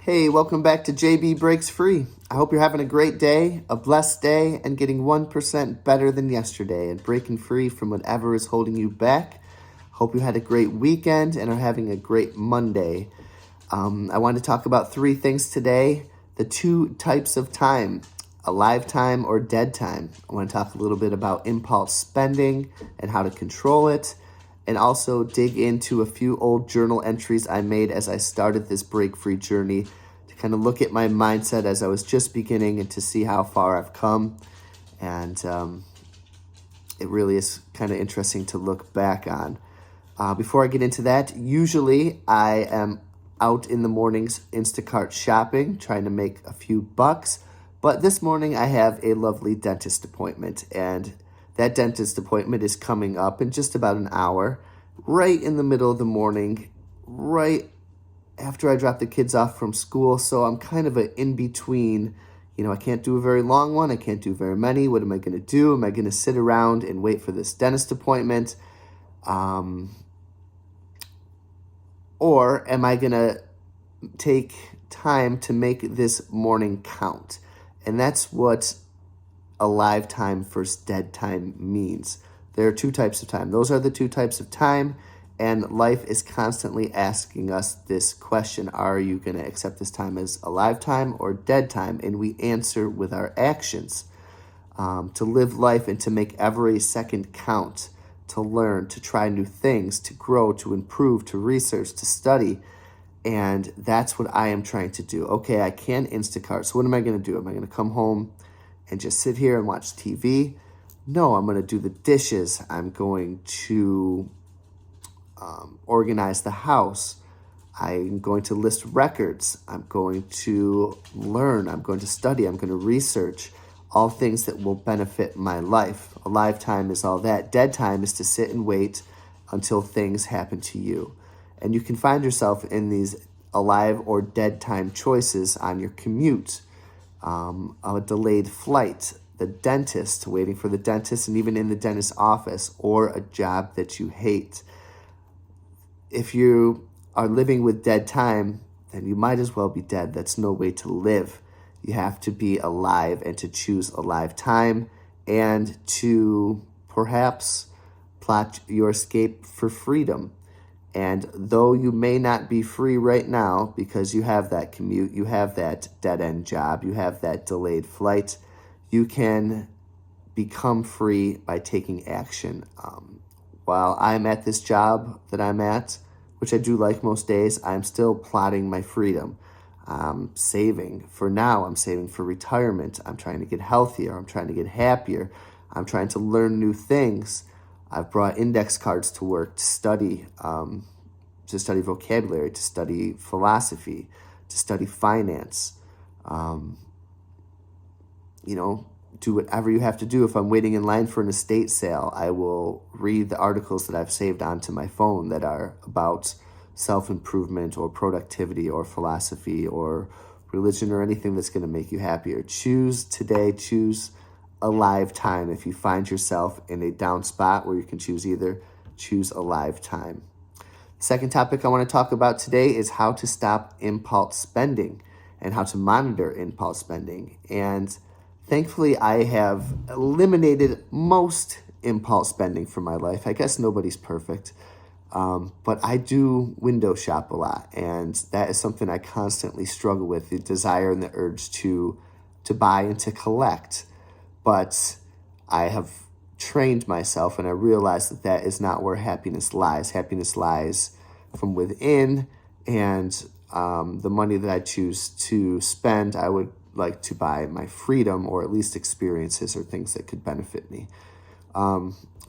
Hey, welcome back to JB Breaks Free. I hope you're having a great day, a blessed day, and getting 1% better than yesterday and breaking free from whatever is holding you back. Hope you had a great weekend and are having a great Monday. I want to talk about three things today. The two types of time, alive time or dead time. I want to talk a little bit about impulse spending and how to control it, and also dig into a few old journal entries I made as I started this break-free journey to kind of look at my mindset as I was just beginning and to see how far I've come. And it really is kind of interesting to look back on. Before I get into that, usually I am out in the mornings Instacart shopping, trying to make a few bucks. But this morning I have a lovely dentist appointment, and that dentist appointment is coming up in just about an hour, right in the middle of the morning, right after I drop the kids off from school. So I'm kind of an in-between. I can't do a very long one. I can't do very many. What am I going to do? Am I going to sit around and wait for this dentist appointment? Or am I going to take time to make this morning count? And that's what alive time versus dead time means. There are two types of time. Those are the two types of time, and life is constantly asking us this question: are you going to accept this time as alive time or dead time? And we answer with our actions. To live life and to make every second count, to learn, to try new things, to grow, to improve, to research, to study. And that's what I am trying to do. Okay, I can Instacart. So what am I going to do? Am I going to come home and just sit here and watch TV? No, I'm going to do the dishes. I'm going to organize the house. I'm going to list records. I'm going to learn. I'm going to study. I'm going to research. All things that will benefit my life. Alive time is all that. Dead time is to sit and wait until things happen to you. And you can find yourself in these alive or dead time choices on your commute, a delayed flight, the dentist, waiting for the dentist, and even in the dentist's office, or a job that you hate. If you are living with dead time, then you might as well be dead. That's no way to live. You have to be alive and to choose alive time and to perhaps plot your escape for freedom. And though you may not be free right now because you have that commute, you have that dead-end job, you have that delayed flight, you can become free by taking action. While I'm at this job that I'm at, which I do like most days, I'm still plotting my freedom. I'm saving for now. I'm saving for retirement. I'm trying to get healthier. I'm trying to get happier. I'm trying to learn new things. I've brought index cards to work to study vocabulary, to study philosophy, to study finance. Do whatever you have to do. If I'm waiting in line for an estate sale, I will read the articles that I've saved onto my phone that are about self-improvement or productivity or philosophy or religion or anything that's going to make you happier. Choose today. Choose alive time. If you find yourself in a down spot where you can choose either, choose alive time. The second topic I want to talk about today is how to stop impulse spending and how to monitor impulse spending. And thankfully, I have eliminated most impulse spending from my life. I guess nobody's perfect, but I do window shop a lot, and that is something I constantly struggle with, the desire and the urge to buy and to collect. But I have trained myself, and I realized that that is not where happiness lies. Happiness lies from within, and the money that I choose to spend, I would like to buy my freedom, or at least experiences or things that could benefit me.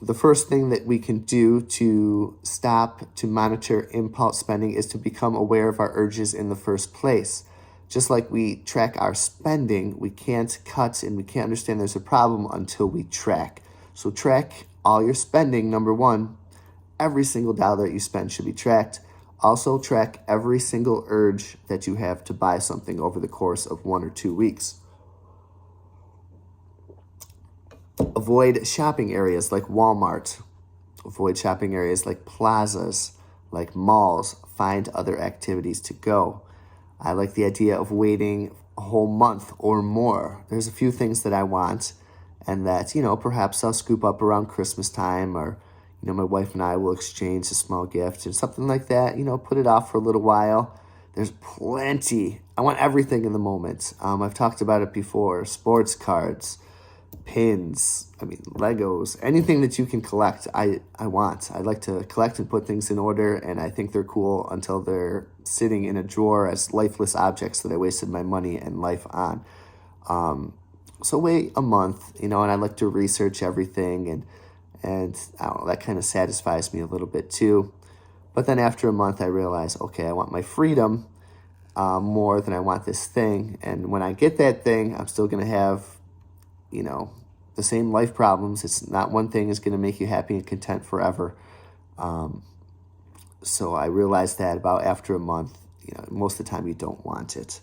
The first thing that we can do to monitor impulse spending is to become aware of our urges in the first place. Just like we track our spending, we can't cut and we can't understand there's a problem until we track. So track all your spending. Number one, every single dollar that you spend should be tracked. Also track every single urge that you have to buy something over the course of 1 or 2 weeks. Avoid shopping areas like Walmart. Avoid shopping areas like plazas, like malls. Find other activities to go. I like the idea of waiting a whole month or more. There's a few things that I want and that, perhaps I'll scoop up around Christmas time, or, my wife and I will exchange a small gift and something like that, put it off for a little while. There's plenty. I want everything in the moment. I've talked about it before. Sports cards, pins, Legos, anything that you can collect, I want. I like to collect and put things in order, and I think they're cool until they're sitting in a drawer as lifeless objects that I wasted my money and life on. So wait a month, and I like to research everything, and I don't know, that kind of satisfies me a little bit too. But then after a month, I realize, okay, I want my freedom more than I want this thing. And when I get that thing, I'm still going to have, the same life problems. It's not one thing is going to make you happy and content forever. So I realized that about after a month, most of the time you don't want it.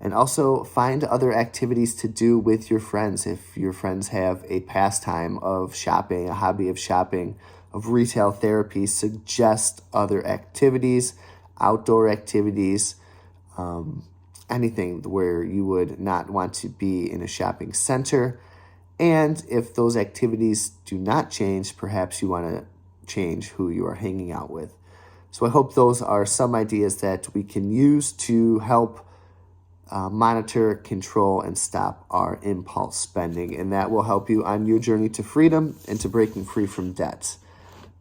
And also find other activities to do with your friends. If your friends have a pastime of shopping, a hobby of shopping, of retail therapy, suggest other activities, outdoor activities, anything where you would not want to be in a shopping center. And if those activities do not change, perhaps you want to change who you are hanging out with. So I hope those are some ideas that we can use to help monitor, control, and stop our impulse spending. And that will help you on your journey to freedom and to breaking free from debt.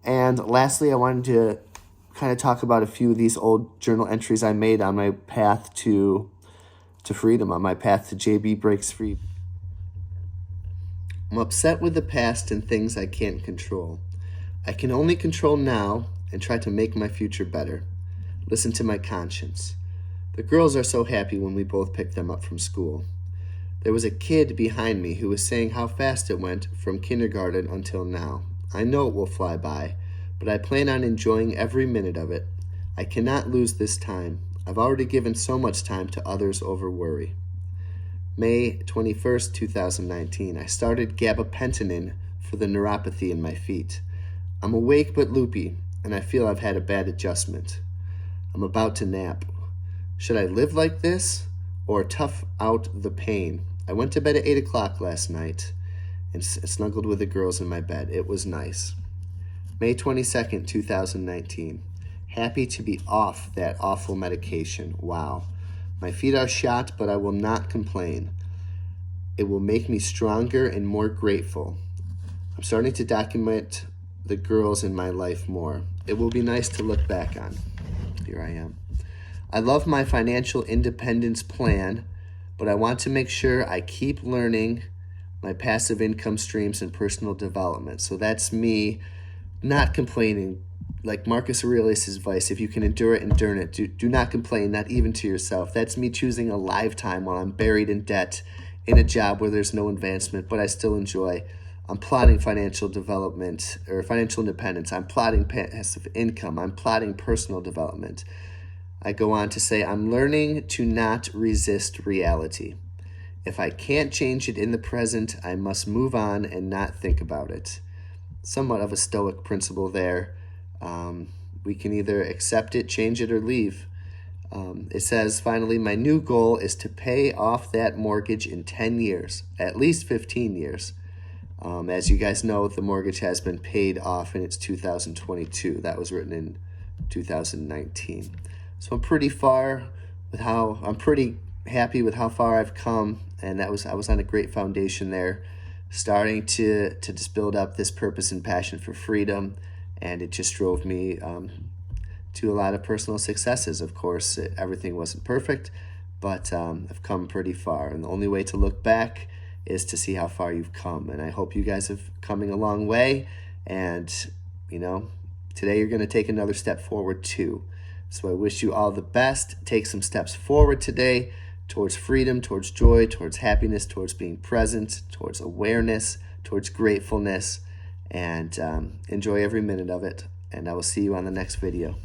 And lastly, I wanted to kind of talk about a few of these old journal entries I made on my path to freedom, on my path to JB Breaks Free. I'm upset with the past and things I can't control. I can only control now and try to make my future better. Listen to my conscience. The girls are so happy when we both pick them up from school. There was a kid behind me who was saying how fast it went from kindergarten until now. I know it will fly by, but I plan on enjoying every minute of it. I cannot lose this time. I've already given so much time to others over worry. May 21st, 2019, I started gabapentin for the neuropathy in my feet. I'm awake but loopy, and I feel I've had a bad adjustment. I'm about to nap. Should I live like this or tough out the pain? I went to bed at 8 o'clock last night and snuggled with the girls in my bed. It was nice. May 22nd, 2019. Happy to be off that awful medication. Wow. My feet are shot, but I will not complain. It will make me stronger and more grateful. I'm starting to document the girls in my life more. It will be nice to look back on. Here I am. I love my financial independence plan, but I want to make sure I keep learning my passive income streams and personal development. So that's me not complaining. Like Marcus Aurelius' advice, if you can endure it, endure it. Do not complain, not even to yourself. That's me choosing a lifetime while I'm buried in debt in a job where there's no advancement, but I still enjoy. I'm plotting financial development or financial independence. I'm plotting passive income. I'm plotting personal development. I go on to say, I'm learning to not resist reality. If I can't change it in the present, I must move on and not think about it. Somewhat of a Stoic principle there. We can either accept it, change it, or leave. It says, finally, my new goal is to pay off that mortgage in 10 years, at least 15 years. As you guys know, the mortgage has been paid off and it's 2022. That was written in 2019. So I'm pretty happy with how far I've come, and I was on a great foundation there, starting to just build up this purpose and passion for freedom. And it just drove me to a lot of personal successes. Of course, everything wasn't perfect, but I've come pretty far. And the only way to look back is to see how far you've come. And I hope you guys have coming a long way. And, today you're going to take another step forward too. So I wish you all the best. Take some steps forward today towards freedom, towards joy, towards happiness, towards being present, towards awareness, towards gratefulness. And enjoy every minute of it. And I will see you on the next video.